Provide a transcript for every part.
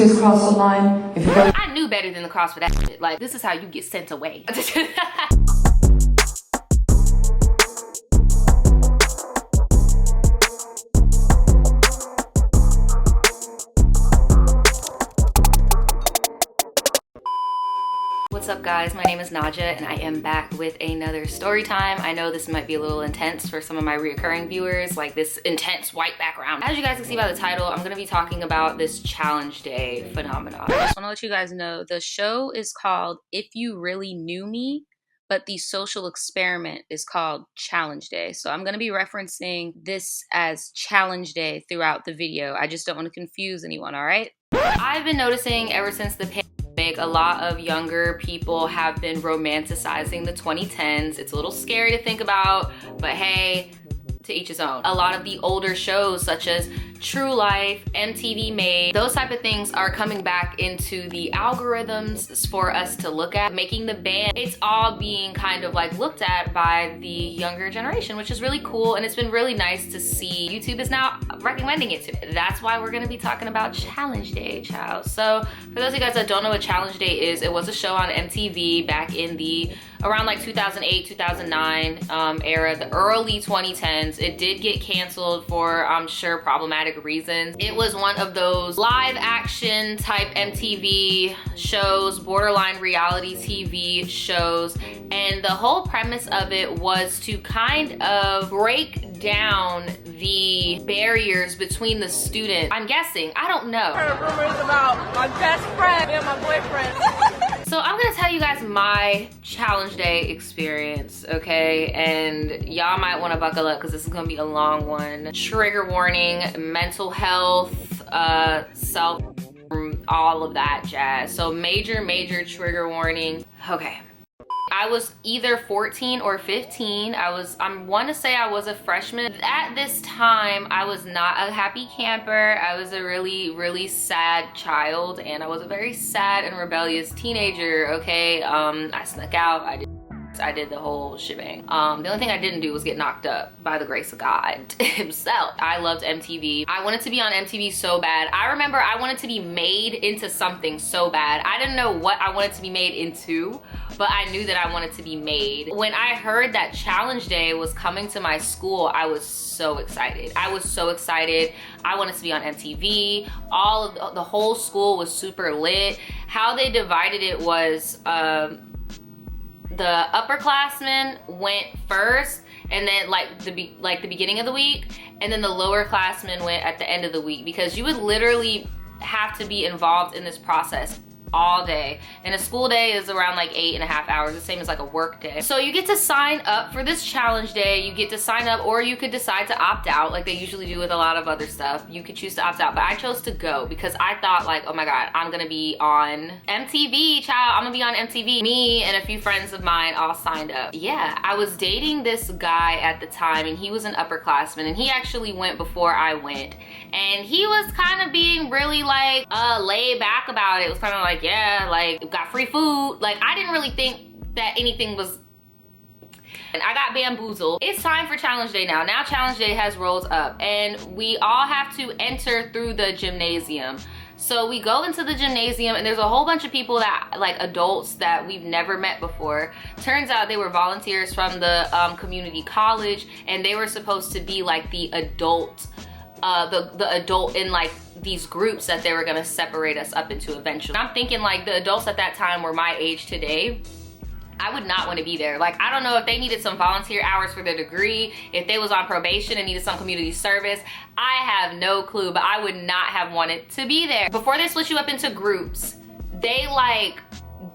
please cross the line. If you go, I knew better than to cross for that shit. Like, this is how you get sent away. What's up guys, my name is Naja and I am back with another story time. I know this might be a little intense for some of my reoccurring viewers, like this intense white background. As you guys can see by the title, I'm gonna be talking about this challenge day phenomenon. I just wanna let you guys know the show is called If You Really Knew Me, but the social experiment is called Challenge Day. So I'm gonna be referencing this as Challenge Day throughout the video. I just don't wanna confuse anyone, all right? I've been noticing ever since the pandemic, a lot of younger people have been romanticizing the 2010s. It's a little scary to think about, but hey, to each his own. A lot of the older shows such as True Life, MTV Made, those type of things are coming back into the algorithms for us to look at. Making the Band, it's all being kind of like looked at by the younger generation, which is really cool, and it's been really nice to see YouTube is now recommending it to me. That's why we're gonna be talking about Challenge Day, child. So for those of you guys that don't know what Challenge Day is, it was a show on MTV back in the around like 2008, 2009 era, the early 2010s. It did get canceled for, I'm sure, problematic reasons. It was one of those live action type MTV shows, borderline reality TV shows, and the whole premise of it was to kind of break down the barriers between the students. I'm guessing, I don't know. I heard rumors about my best friend and my boyfriend. So I'm gonna tell you guys my Challenge Day experience, okay? And y'all might wanna buckle up because this is gonna be a long one. Trigger warning, mental health, self, all of that jazz. So major trigger warning. Okay. I was either 14 or 15. I want to say I was a freshman. At this time, I was not a happy camper. I was a really sad child, and I was a very sad and rebellious teenager, okay? I snuck out, I did the whole shebang. The only thing I didn't do was get knocked up by the grace of God himself. I loved MTV. I wanted to be on MTV so bad. I remember I wanted to be made into something so bad. I didn't know what I wanted to be made into, but I knew that I wanted to be made. When I heard that Challenge Day was coming to my school, I was so excited. I was so excited. I wanted to be on MTV. All of the whole school was super lit. How they divided it was, the upperclassmen went first, and then like the beginning of the week, and then the lower classmen went at the end of the week, because you would literally have to be involved in this process all day, and a school day is around like 8.5 hours, the same as like a work day. So you get to sign up for this challenge day. You get to sign up, or you could decide to opt out like they usually do with a lot of other stuff. You could choose to opt out, but I chose to go because I thought like, oh my God, I'm gonna be on MTV, child. I'm gonna be on MTV. Me and a few friends of mine all signed up. Yeah, I was dating this guy at the time, and he was an upperclassman, and he actually went before I went, and he was kind of being really like laid back about it. It was kind of like, yeah, like got free food. Like I didn't really think that anything was, and I got bamboozled. It's time for Challenge Day now. Now Challenge Day has rolled up, and we all have to enter through the gymnasium. So we go into the gymnasium, and there's a whole bunch of people that, like adults that we've never met before. Turns out they were volunteers from the community college, and they were supposed to be like the adult, the adult in like these groups that they were gonna separate us up into eventually. I'm thinking like the adults at that time were my age today. I would not want to be there. Like, I don't know if they needed some volunteer hours for their degree, if they was on probation and needed some community service. I have no clue, but I would not have wanted to be there. Before they split you up into groups, they like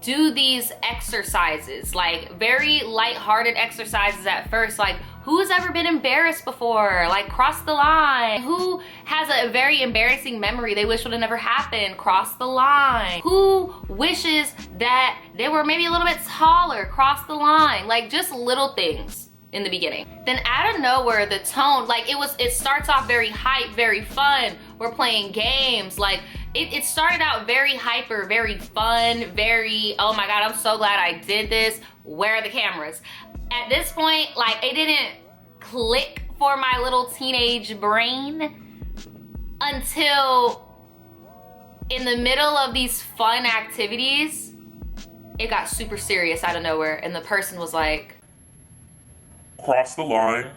do these exercises, like very lighthearted exercises at first, like who's ever been embarrassed before? Like cross the line. Who has a very embarrassing memory they wish would have never happened? Cross the line. Who wishes that they were maybe a little bit taller? Cross the line. Like just little things in the beginning. Then out of nowhere, the tone, like it starts off very hype, very fun. We're playing games. Like it started out very hyper, very fun, very, oh my God, I'm so glad I did this. Where are the cameras? At this point, like it didn't click for my little teenage brain until in the middle of these fun activities, it got super serious out of nowhere, and the person was like, cross the line.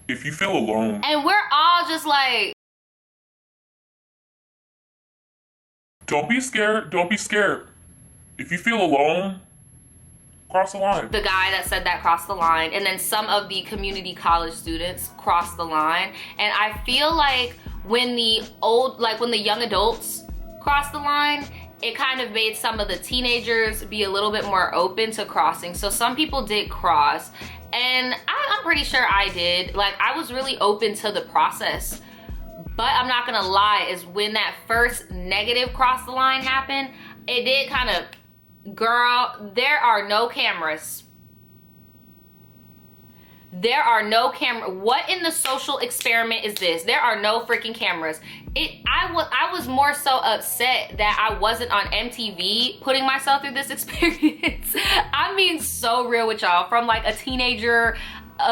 If you feel alone, and we're all just like, don't be scared. Don't be scared. If you feel alone, cross the line. the guy that said that crossed the line, and then some of the community college students crossed the line. And I feel like when the young adults crossed the line, it kind of made some of the teenagers be a little bit more open to crossing. So some people did cross, and I'm pretty sure I did. Like, I was really open to the process. But I'm not gonna lie, is when that first negative cross the line happened, it did kind of, girl, there are no cameras. There are no camera. What in the social experiment is this? There are no freaking cameras. I was more so upset that I wasn't on MTV putting myself through this experience. I'm being so real with y'all. From like a teenager,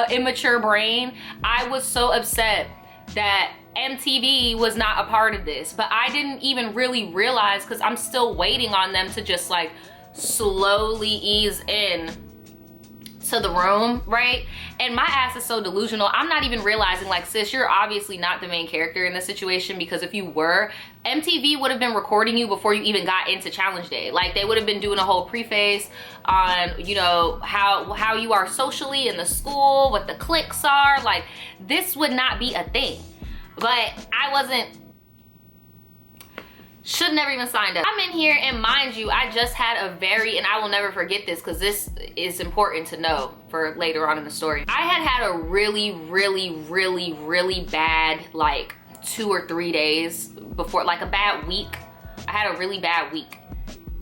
immature brain, I was so upset that MTV was not a part of this. But I didn't even really realize, because I'm still waiting on them to just like slowly ease in to the room, right? And my ass is so delusional. I'm not even realizing, like, sis, you're obviously not the main character in this situation, because if you were, MTV would have been recording you before you even got into challenge day. Like, they would have been doing a whole preface on, you know, how you are socially in the school, what the cliques are. Like, this would not be a thing. But I wasn't, should never even signed up. I'm in here, and mind you, I just had a very, and I will never forget this because this is important to know for later on in the story. I had a really, really, really, really bad, like 2 or 3 days before, like a bad week. I had a really bad week.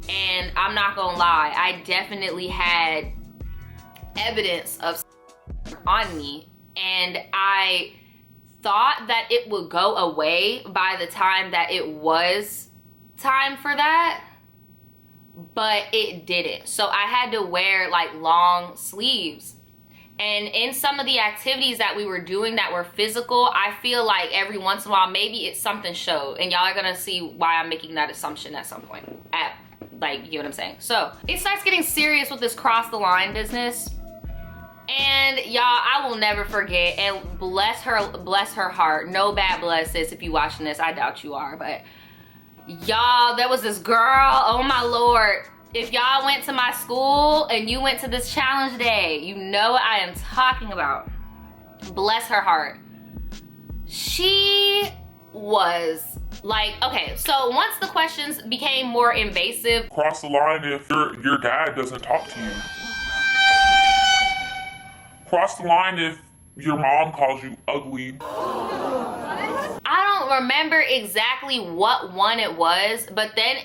And I'm not gonna lie, I definitely had evidence of on me, and I thought that it would go away by the time that it was time for that, but it didn't. So I had to wear like long sleeves. And in some of the activities that we were doing that were physical, I feel like every once in a while, maybe it's something showed. And y'all are gonna see why I'm making that assumption at some point. Like, you know what I'm saying? So it starts getting serious with this cross the line business. And y'all, I will never forget, and bless her heart. No bad blood, sis, if you watching this. I doubt you are, but y'all, there was this girl, oh my Lord. If y'all went to my school and you went to this challenge day, you know what I am talking about. Bless her heart. She was like, okay, so once the questions became more invasive. Cross the line if your dad doesn't talk to you. Cross the line if your mom calls you ugly. I don't remember exactly what one it was, but then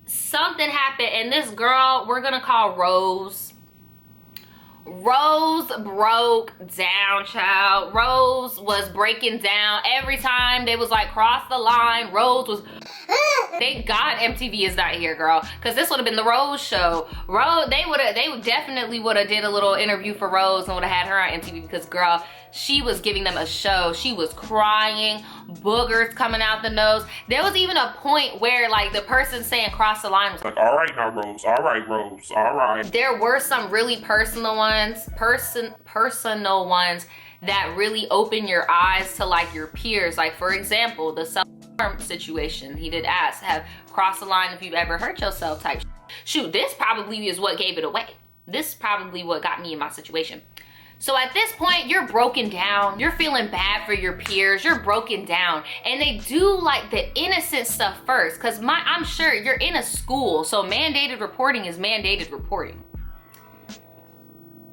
something happened, and this girl, we're gonna call Rose. Rose broke down, child. Rose was breaking down. Every time they was like, cross the line, Rose was, thank God MTV is not here, girl, because this would have been the Rose show. Rose, they definitely would have did a little interview for Rose and would have had her on MTV, because girl, she was giving them a show. She was crying, boogers coming out the nose. There was even a point where like the person saying cross the line was like, all right now, Rose, all right, Rose, all right. There were some really personal ones that really open your eyes to like your peers. Like, for example, the self-harm situation. He did ask, have crossed the line if you've ever hurt yourself type. Shoot, this probably is what gave it away. This is probably what got me in my situation. So at this point, you're broken down. You're feeling bad for your peers. You're broken down. And they do like the innocent stuff first, because I'm sure you're in a school, so mandated reporting is mandated reporting.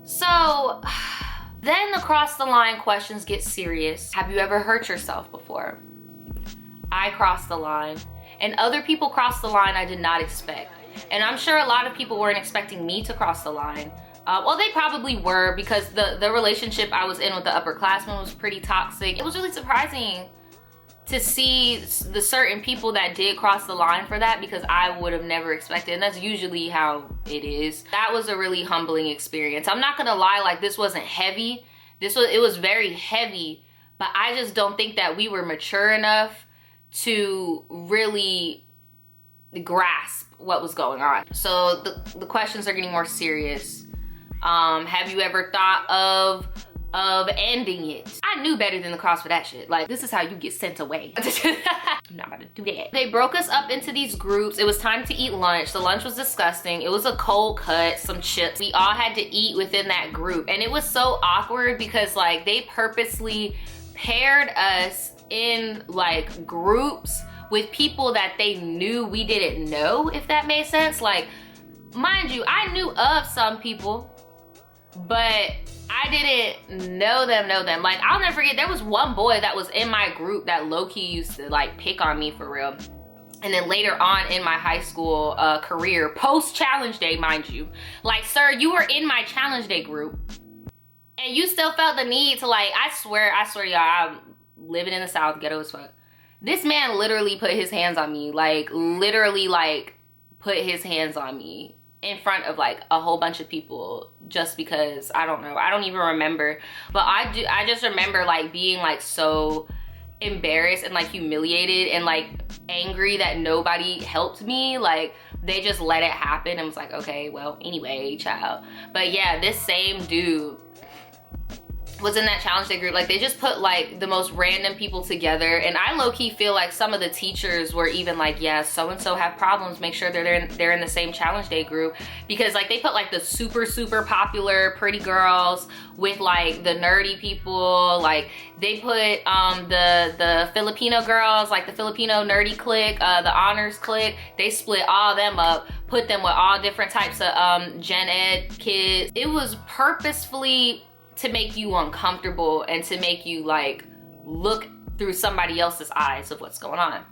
So then the cross the line questions get serious. Have you ever hurt yourself before? I crossed the line, and other people crossed the line I did not expect. And I'm sure a lot of people weren't expecting me to cross the line. Well, they probably were, because the relationship I was in with the upperclassmen was pretty toxic. It was really surprising to see the certain people that did cross the line for that, because I would have never expected, and that's usually how it is. That was a really humbling experience. I'm not gonna lie, like, this wasn't heavy. It was very heavy, but I just don't think that we were mature enough to really grasp what was going on. So the questions are getting more serious. Have you ever thought of ending it? I knew better than the cross for that shit. Like, this is how you get sent away. I'm not about to do that. They broke us up into these groups. It was time to eat lunch. The lunch was disgusting. It was a cold cut, some chips. We all had to eat within that group. And it was so awkward because like they purposely paired us in like groups with people that they knew we didn't know, if that made sense. Like, mind you, I knew of some people, but I didn't know them. Like, I'll never forget, there was one boy that was in my group that low-key used to like pick on me for real. And then later on in my high school career, post challenge day, mind you, like, sir, you were in my challenge day group and you still felt the need to like, I swear y'all, I'm living in the South, ghetto as fuck. This man literally put his hands on me, like literally like put his hands on me in front of like a whole bunch of people just because, I don't know, I don't even remember. But I just remember like being like so embarrassed and like humiliated and like angry that nobody helped me. Like, they just let it happen and was like, okay, well, anyway, child. But yeah, this same dude was in that challenge day group. Like, they just put like the most random people together, and I low-key feel like some of the teachers were even like, yeah, so-and-so have problems, make sure they're in the same challenge day group, because like they put like the super popular pretty girls with like the nerdy people. Like, they put the Filipino girls, like the Filipino nerdy clique, the honors clique, they split all them up, put them with all different types of gen ed kids. It was purposefully to make you uncomfortable and to make you like look through somebody else's eyes of what's going on.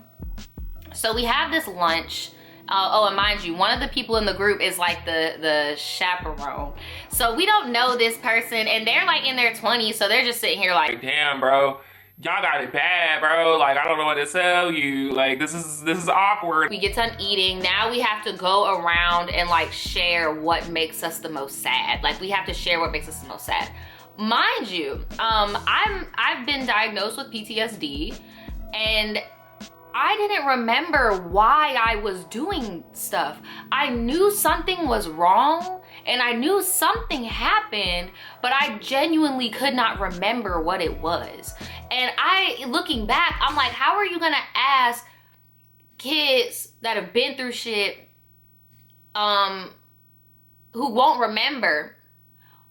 So we have this lunch. Oh, and mind you, one of the people in the group is like the chaperone. So we don't know this person, and they're like in their 20s, so they're just sitting here like, Damn, bro. Y'all got it bad, bro. Like, I don't know what to tell you. Like, this is awkward. we get done eating. Now we have to go around and like share what makes us the most sad. Like, we have to share what makes us the most sad. Mind you, I've been diagnosed with PTSD, and I didn't remember why I was doing stuff. I knew something was wrong and I knew something happened, but I genuinely could not remember what it was. And looking back, I'm like, how are you gonna ask kids that have been through shit, who won't remember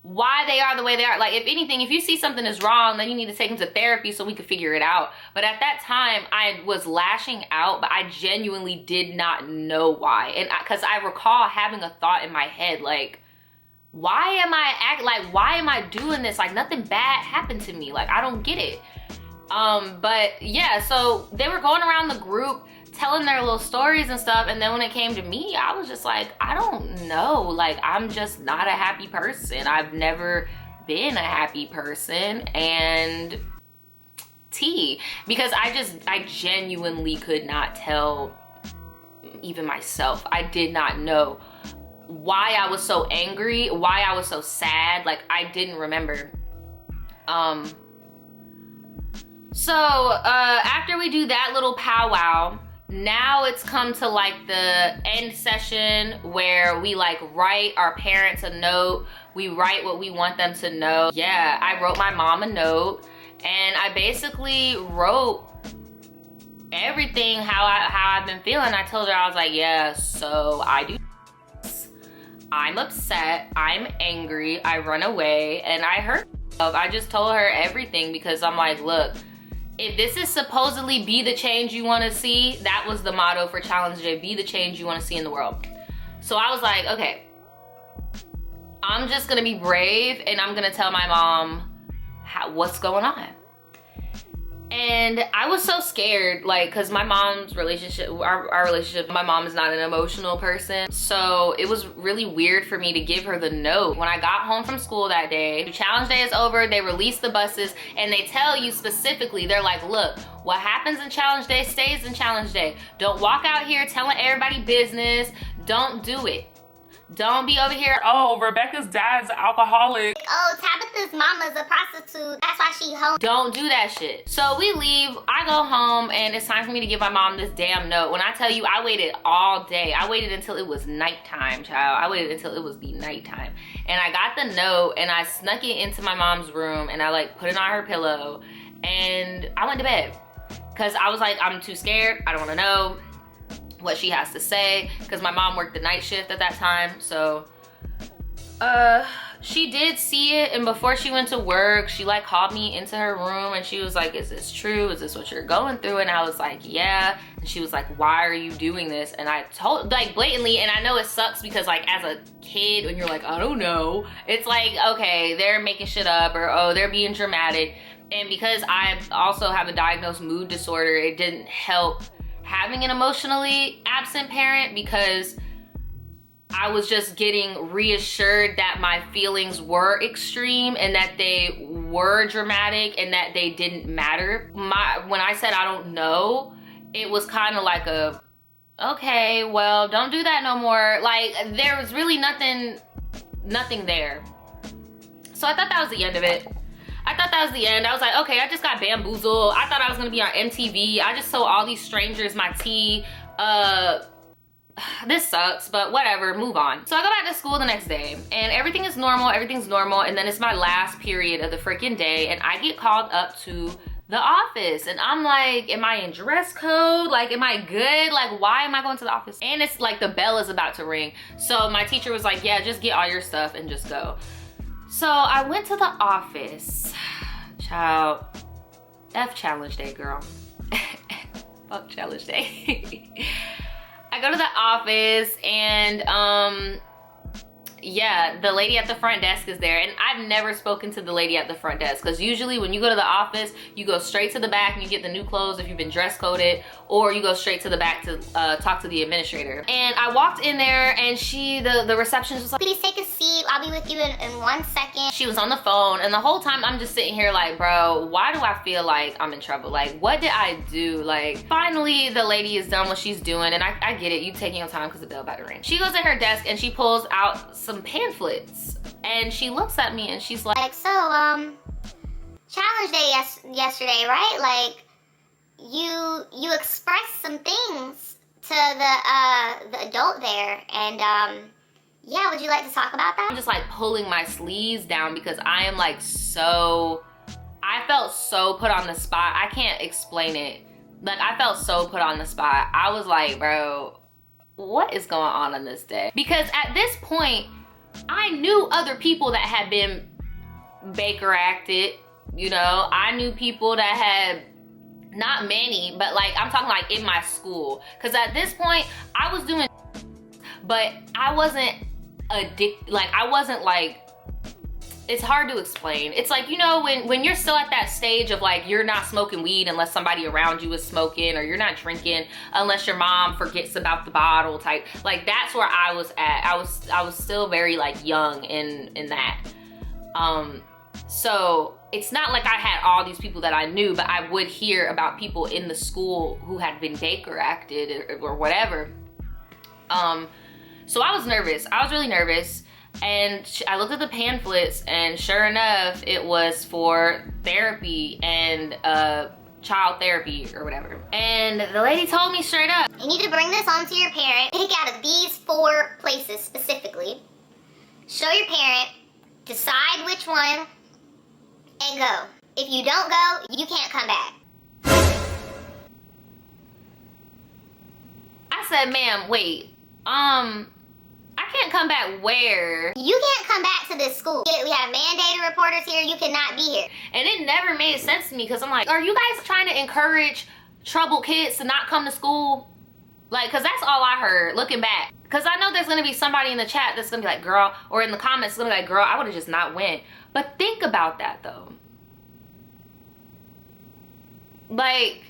why they are the way they are? Like, if anything, if you see something is wrong, then you need to take them to therapy so we could figure it out. But at that time, I was lashing out, but I genuinely did not know why. And because I recall having a thought in my head, like, why am I doing this? Like, nothing bad happened to me. Like, I don't get it. But yeah, so they were going around the group telling their little stories and stuff, and then when it came to me, I was just like, I don't know, like, I'm just not a happy person. I've never been a happy person, and because I genuinely could not tell even myself. I did not know why I was so angry, why I was so sad. Like, I didn't remember. So after we do that little powwow, now it's come to like the end session where we like write our parents a note. We write what we want them to know. Yeah, I wrote my mom a note, and I basically wrote everything how I've been feeling. I told her, I was like, yeah, so I do this. I'm upset, I'm angry, I run away, and I hurt myself. I just told her everything because I'm like, look, if this is supposedly be the change you want to see, that was the motto for Challenge Day, be the change you want to see in the world. So I was like, okay, I'm just gonna be brave and I'm gonna tell my mom what's going on. And I was so scared, like, cause my mom's relationship, our relationship, my mom is not an emotional person. So it was really weird for me to give her the note. When I got home from school that day, the Challenge Day is over, they release the buses, and they tell you specifically, they're like, look, what happens in Challenge Day stays in Challenge Day. Don't walk out here telling everybody business, don't do it. Don't be over here. Oh, Rebecca's dad's alcoholic. Oh, Tabitha's mama's a prostitute. That's why she home. Don't do that shit. So we leave, I go home, and it's time for me to give my mom this damn note. When I tell you, I waited all day. I waited until it was nighttime, child. I waited until it was the nighttime. And I got the note, and I snuck it into my mom's room, and I like put it on her pillow, and I went to bed. Cause I was like, I'm too scared. I don't wanna know what she has to say, because my mom worked the night shift at that time. So she did see it, and before she went to work, she like called me into her room, and she was like, is this true? Is this what you're going through? And I was like, yeah. And she was like, why are you doing this? And I told, like, blatantly, and I know it sucks because like as a kid, when you're like, I don't know, it's like, okay, they're making shit up, or oh, they're being dramatic. And because I also have a diagnosed mood disorder, it didn't help having an emotionally absent parent, because I was just getting reassured that my feelings were extreme and that they were dramatic and that they didn't matter. When I said I don't know, it was kind of like a, okay, well, don't do that no more. Like, there was really nothing there. So I thought that was the end of it. I thought that was the end. I was like, okay, I just got bamboozled. I thought I was gonna be on MTV. I just sold all these strangers my tea. This sucks, but whatever, move on. So I go back to school the next day, and everything's normal, and then it's my last period of the freaking day, and I get called up to the office, and I'm like, am I in dress code? Like, am I good? Like, why am I going to the office? And it's like the bell is about to ring. So my teacher was like, yeah, just get all your stuff and just go. So I went to the office. Child, F challenge day, girl. Fuck challenge day. I go to the office, and yeah, the lady at the front desk is there, and I've never spoken to the lady at the front desk, because usually when you go to the office, you go straight to the back and you get the new clothes if you've been dress coded, or you go straight to the back to talk to the administrator. And I walked in there, and the receptionist was like, Please take a seat. I'll be with you in 1 second. she was on the phone, and the whole time I'm just sitting here like, bro, why do I feel like I'm in trouble? Like, what did I do? Like, finally the lady is done what she's doing, and I get it, you taking your time because the bell about to ring. She goes at her desk and she pulls out some pamphlets, and she looks at me and she's like, So, challenge day yesterday, right? Like, you expressed some things to the adult there, and yeah, would you like to talk about that? I'm just like pulling my sleeves down because I am like I felt so put on the spot. I can't explain it. Like, I felt so put on the spot. I was like, bro, what is going on this day? Because at this point, I knew other people that had been Baker acted, you know. I knew people that had, not many, but like, I'm talking like in my school. Cause at this point, I was doing, but I wasn't addicted. Like, I wasn't like, it's hard to explain. It's like, you know, when you're still at that stage of like, you're not smoking weed unless somebody around you is smoking, or you're not drinking unless your mom forgets about the bottle type. Like, that's where I was at. I was still very like young in that. So it's not like I had all these people that I knew, but I would hear about people in the school who had been Baker acted or whatever. So I was nervous. I was really nervous. And I looked at the pamphlets, and sure enough, it was for therapy and child therapy or whatever. And the lady told me straight up, You need to bring this on to your parent. Pick out of these 4 places specifically. Show your parent. Decide which one. And go. If you don't go, you can't come back. I said, ma'am, wait, I can't come back where? You can't come back to this school. We have mandated reporters here. You cannot be here. And it never made sense to me, because I'm like, are you guys trying to encourage troubled kids to not come to school? Like, because that's all I heard looking back. Because I know there's going to be somebody in the chat that's going to be like, girl, or in the comments, going to be like, girl, I would have just not went. But think about that, though. Like,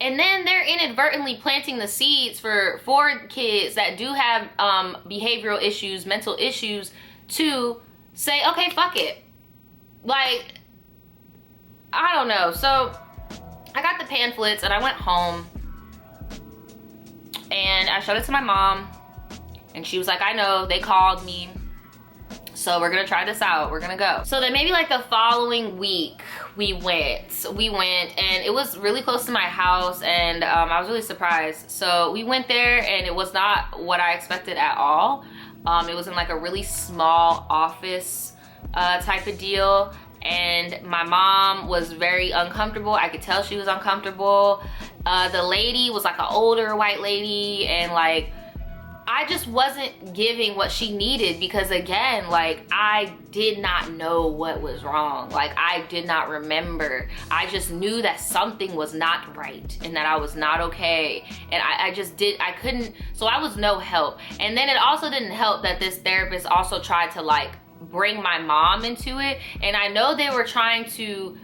and then they're inadvertently planting the seeds for kids that do have behavioral issues, mental issues, to say, okay, fuck it. Like, I don't know. So I got the pamphlets and I went home and I showed it to my mom, And she was like, I know, they called me. So we're gonna try this out, we're gonna go. So then maybe like the following week, we went and it was really close to my house, and I was really surprised. So we went there and it was not what I expected at all. It was in like a really small office type of deal, and my mom was very uncomfortable. I could tell she was uncomfortable. The lady was like an older white lady, and like I just wasn't giving what she needed because, again, like I did not know what was wrong. Like I did not remember. I just knew that something was not right and that I was not okay. And I couldn't, so I was no help. And then it also didn't help that this therapist also tried to like bring my mom into it. And I know they were trying to,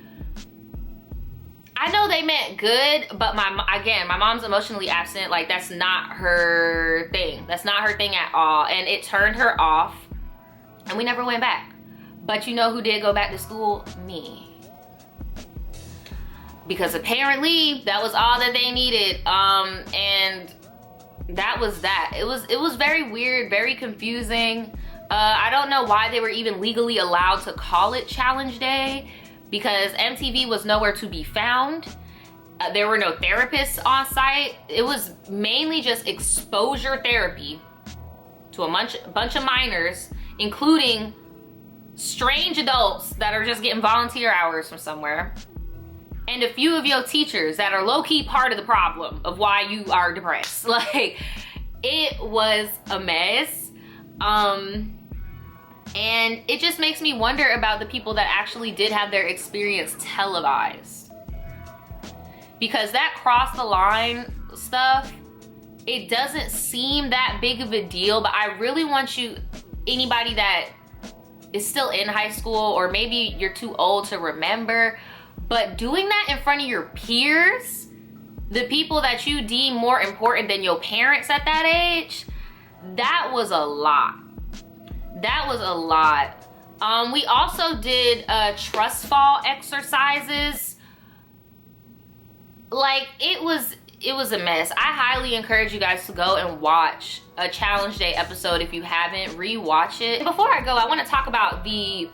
I know they meant good, but my mom's emotionally absent. Like that's not her thing. That's not her thing at all. And it turned her off and we never went back. But you know who did go back to school? Me. Because apparently that was all that they needed. And that was that. It was very weird, very confusing. I don't know why they were even legally allowed to call it Challenge Day, because MTV was nowhere to be found. There were no therapists on site. It was mainly just exposure therapy to a bunch of minors, including strange adults that are just getting volunteer hours from somewhere, and a few of your teachers that are low-key part of the problem of why you are depressed. Like, it was a mess. And it just makes me wonder about the people that actually did have their experience televised. Because that cross the line stuff, it doesn't seem that big of a deal, but I really want you, anybody that is still in high school, or maybe you're too old to remember, but doing that in front of your peers, the people that you deem more important than your parents at that age, that was a lot. That was a lot. We also did trust fall exercises. Like, it was a mess. I highly encourage you guys to go and watch a Challenge Day episode if you haven't. Rewatch it. Before I go, I want to talk about the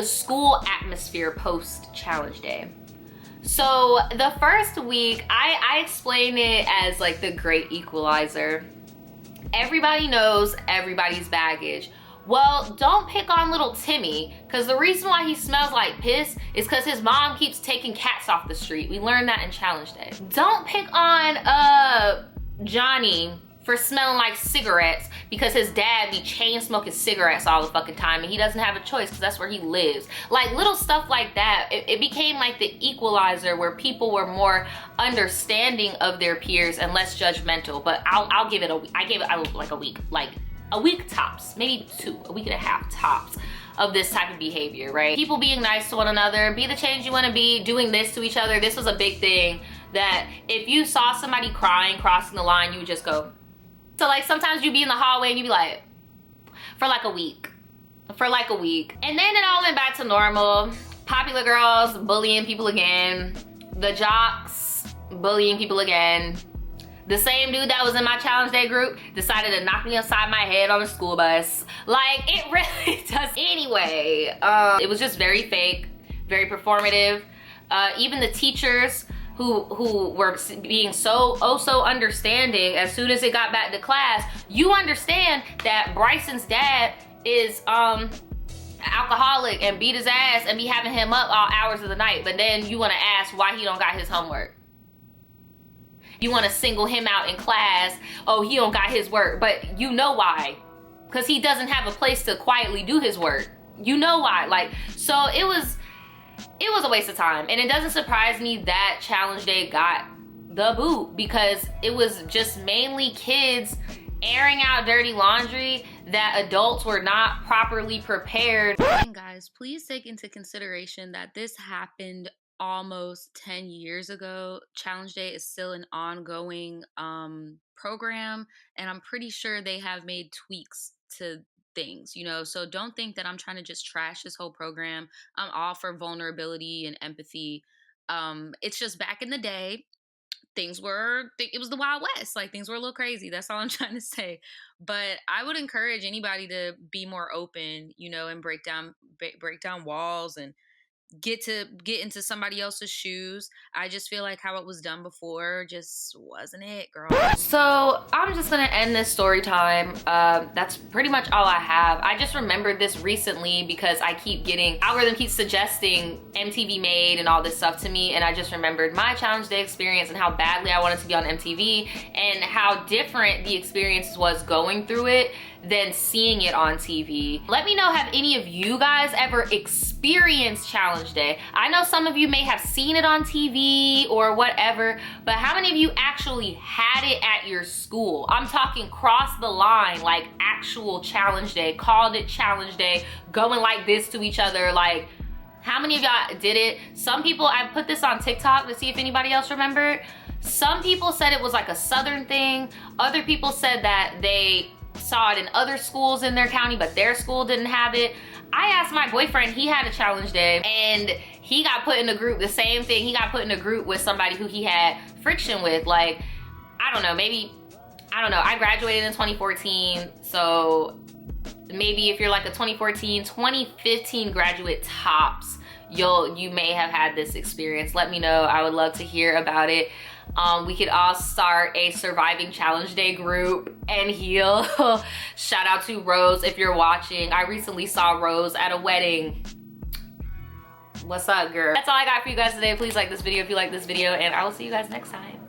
school atmosphere post Challenge Day. So the first week, I explain it as like the great equalizer. Everybody knows everybody's baggage. Well, don't pick on little Timmy, because the reason why he smells like piss is because his mom keeps taking cats off the street. We learned that in Challenge Day. Don't pick on Johnny for smelling like cigarettes, because his dad be chain smoking cigarettes all the fucking time and he doesn't have a choice because that's where he lives. Like little stuff like that. It became like the equalizer where people were more understanding of their peers and less judgmental. But I'll give it like a week tops, maybe a week and a half tops of this type of behavior, right? People being nice to one another, be the change you want to be, doing this to each other. This was a big thing, that if you saw somebody crying crossing the line, you would just go. So like sometimes you'd be in the hallway and you'd be like, for like a week. And then it all went back to normal. Popular girls bullying people again. The jocks bullying people again. The same dude that was in my Challenge Day group decided to knock me upside my head on a school bus. Like, it really does. Anyway, it was just very fake, very performative. Even the teachers who were being so understanding, as soon as it got back to class, you understand that Bryson's dad is alcoholic and beat his ass and be having him up all hours of the night, but then you want to ask why he don't got his homework. You want to single him out in class. Oh, he don't got his work, but you know why? Because he doesn't have a place to quietly do his work. You know why? Like, so it was a waste of time. And it doesn't surprise me that Challenge Day got the boot, because it was just mainly kids airing out dirty laundry that adults were not properly prepared. And guys, please take into consideration that this happened almost 10 years ago. Challenge Day is still an ongoing program, and I'm pretty sure they have made tweaks to things, you know, so don't think that I'm trying to just trash this whole program. I'm all for vulnerability and empathy. It's just back in the day, it was the Wild West. Like, things were a little crazy. That's all I'm trying to say. But I would encourage anybody to be more open, you know, and break down walls and get into somebody else's shoes. I just feel like how it was done before just wasn't it, girl. So I'm just gonna end this story time. That's pretty much all I have. I just remembered this recently because I keep getting, algorithm keeps suggesting MTV Made and all this stuff to me, and I just remembered my challenge day experience and how badly I wanted to be on MTV and how different the experience was going through it than seeing it on TV. Let me know, have any of you guys ever experienced challenge day? I know some of you may have seen it on TV or whatever, but how many of you actually had it at your school? I'm talking cross the line, like actual challenge day, called it challenge day, going like this to each other. Like, how many of y'all did it? Some people, I put this on TikTok to see if anybody else remembered. Some people said it was like a Southern thing. Other people said that they saw it in other schools in their county, but their school didn't have it. I asked my boyfriend, he had a challenge day, and he got put in a group, the same thing. He got put in a group with somebody who he had friction with. Like, I don't know, I graduated in 2014, so maybe if you're like a 2014, 2015 graduate tops, you may have had this experience. Let me know, I would love to hear about it. We could all start a surviving challenge day group and heal. Shout out to Rose if you're watching. I recently saw Rose at a wedding. What's up, girl? That's all I got for you guys today. Please like this video if you like this video, and I will see you guys next time.